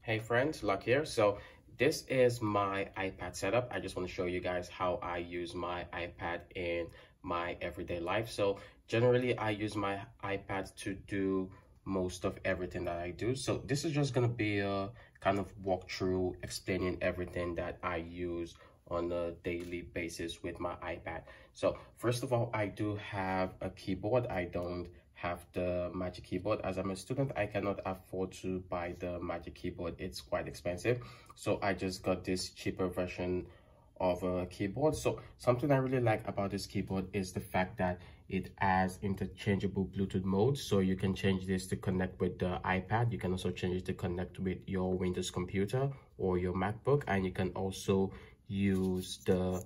Hey friends, Luck here. So this is my iPad setup. I just want to show you guys how I use my iPad in my everyday life. So generally I use my iPad to do most of everything that I do. So this is just going to be a kind of walkthrough explaining everything that I use on a daily basis with my iPad. So first of all, I do have a keyboard. I don't have the Magic Keyboard. As I'm a student, I cannot afford to buy the Magic Keyboard. It's quite expensive. So I just got this cheaper version of a keyboard. So something I really like about this keyboard is the fact that it has interchangeable Bluetooth mode. So you can change this to connect with the iPad. You can also change it to connect with your Windows computer or your MacBook. And you can also use the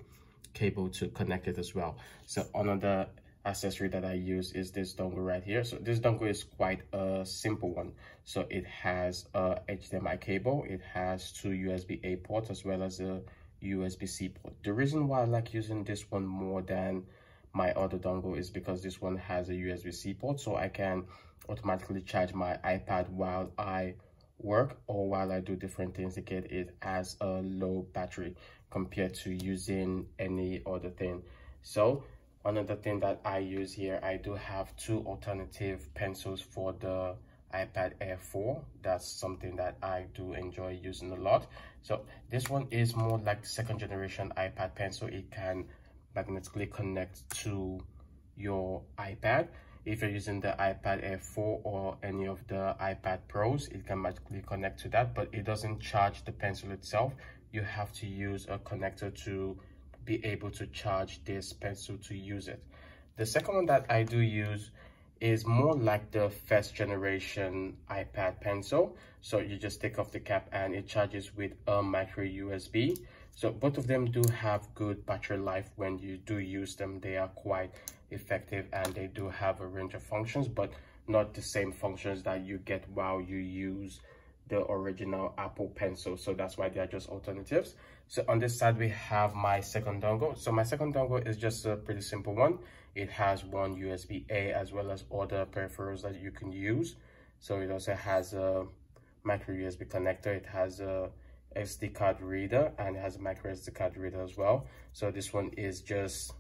cable to connect it as well. So another accessory that I use is this dongle right here. So this dongle is quite a simple one. So it has a HDMI cable, it has two USB-A ports as well as a USB-C port. The reason why I like using this one more than my other dongle is because this one has a USB-C port, so I can automatically charge my iPad while I work or while I do different things. Again, it has a low battery compared to using any other thing. So another thing that I use here, I do have two alternative pencils for the iPad Air 4. That's something that I do enjoy using a lot. So this one is more like the second generation iPad pencil. It can magnetically connect to your iPad. If you're using the iPad Air 4 or any of the iPad Pros, it can magically connect to that, but it doesn't charge the pencil itself. You have to use a connector to be able to charge this pencil to use it. The second one that I do use is more like the first generation iPad pencil. So you just take off the cap and it charges with a micro USB. So both of them do have good battery life when you do use them. They are quite effective and they do have a range of functions, but not the same functions that you get while you use the original Apple pencil. So that's why they are just alternatives. So on this side we have my second dongle. So my second dongle is just a pretty simple one. It has one USB-A as well as other peripherals that you can use. So it also has a micro USB connector, it has a SD card reader, and it has a micro SD card reader as well. So this one is just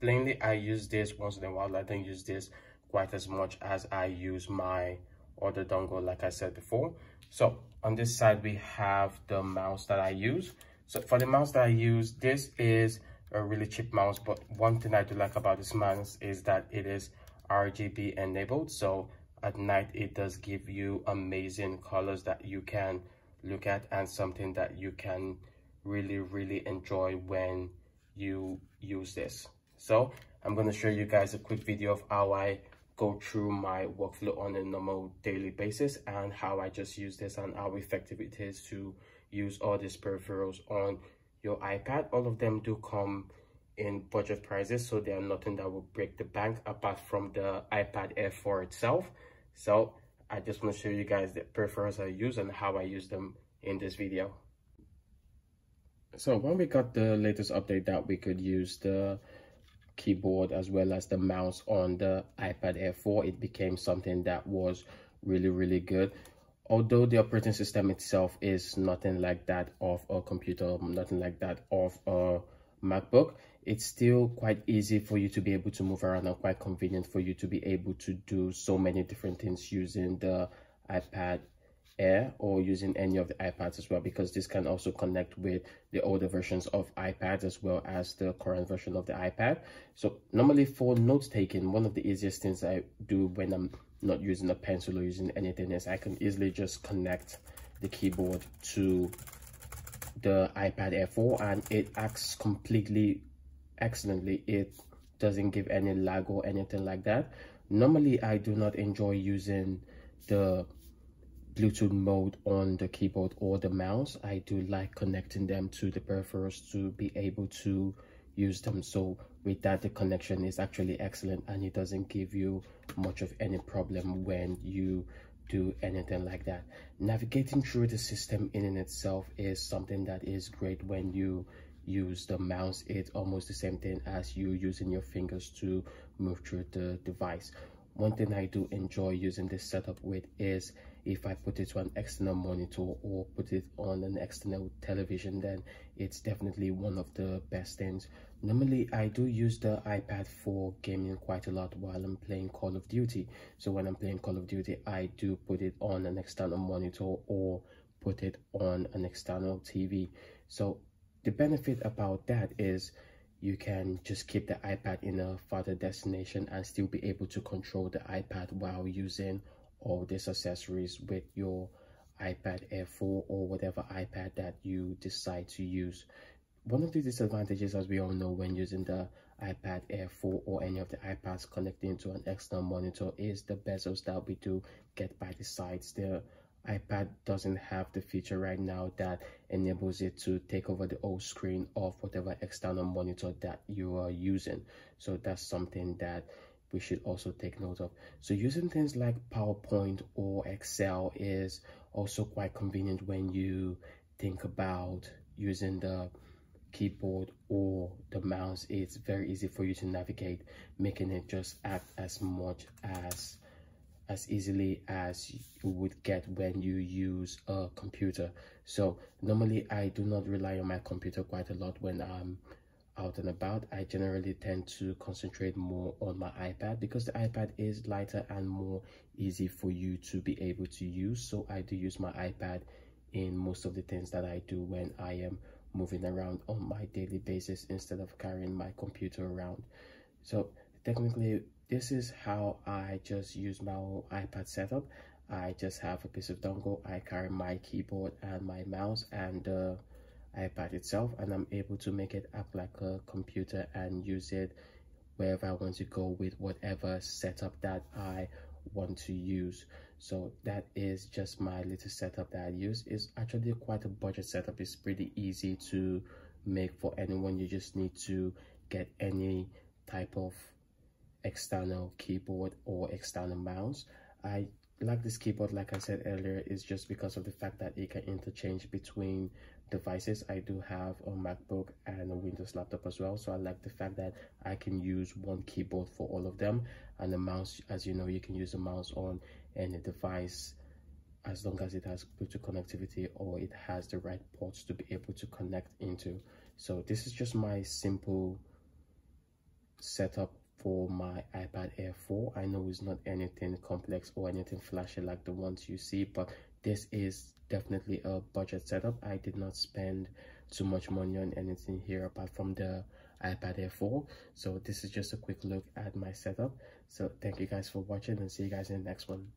plainly, I use this once in a while. I don't use this quite as much as I use my other dongle, like I said before. So on this side we have the mouse that I use. So for the mouse that I use, this is a really cheap mouse, but one thing I do like about this mouse is that it is RGB enabled. So at night it does give you amazing colors that you can look at and something that you can really enjoy when you use this. So I'm going to show you guys a quick video of how I go through my workflow on a normal daily basis and how I just use this and how effective it is to use all these peripherals on your iPad. All of them do come in budget prices, so they are nothing that will break the bank apart from the iPad Air 4 itself. So I just want to show you guys the peripherals I use and how I use them in this video. So when we got the latest update that we could use the keyboard as well as the mouse on the iPad Air 4, it became something that was really good. Although the operating system itself is nothing like that of a computer, nothing like that of a MacBook, it's still quite easy for you to be able to move around and quite convenient for you to be able to do so many different things using the iPad Air or using any of the iPads as well, because this can also connect with the older versions of iPads as well as the current version of the iPad. So normally for note taking, one of the easiest things I do when I'm not using a pencil or using anything is I can easily just connect the keyboard to the iPad Air 4 and it acts completely excellently. It doesn't give any lag or anything like that. Normally I do not enjoy using the Bluetooth mode on the keyboard or the mouse. I do like connecting them to the peripherals to be able to use them. So with that, the connection is actually excellent and it doesn't give you much of any problem when you do anything like that. Navigating through the system in itself is something that is great when you use the mouse. It's almost the same thing as you using your fingers to move through the device. One thing I do enjoy using this setup with is if I put it to an external monitor or put it on an external television, then it's definitely one of the best things. Normally I do use the iPad for gaming quite a lot while I'm playing Call of Duty. So when I'm playing Call of Duty, I do put it on an external monitor or put it on an external TV. So the benefit about that is you can just keep the iPad in a farther destination and still be able to control the iPad while using all these accessories with your iPad Air 4 or whatever iPad that you decide to use. One of the disadvantages, as we all know, when using the iPad Air 4 or any of the iPads connecting to an external monitor is the bezels that we do get by the sides. The iPad doesn't have the feature right now that enables it to take over the whole screen of whatever external monitor that you are using. So that's something that we should also take note of. So using things like PowerPoint or Excel is also quite convenient when you think about using the keyboard or the mouse. It's very easy for you to navigate, making it just act as much as easily as you would get when you use a computer. So normally I do not rely on my computer quite a lot when I'm out and about. I generally tend to concentrate more on my iPad because the iPad is lighter and more easy for you to be able to use. So I do use my iPad in most of the things that I do when I am moving around on my daily basis instead of carrying my computer around. So technically this is how I just use my iPad setup. I just have a piece of dongle, I carry my keyboard and my mouse and the iPad itself, and I'm able to make it act like a computer and use it wherever I want to go with whatever setup that I want to use. So that is just my little setup that I use. It's actually quite a budget setup. It's pretty easy to make for anyone. You just need to get any type of external keyboard or external mouse. I like this keyboard, like I said earlier, is just because of the fact that it can interchange between devices. I do have a MacBook and a Windows laptop as well, so I like the fact that I can use one keyboard for all of them. And the mouse, as you know, you can use a mouse on any device as long as it has Bluetooth connectivity or it has the right ports to be able to connect into. So this is just my simple setup for my iPad Air 4. I know it's not anything complex or anything flashy like the ones you see, but this is definitely a budget setup. I did not spend too much money on anything here apart from the iPad Air 4. So this is just a quick look at my setup. So thank you guys for watching and see you guys in the next one.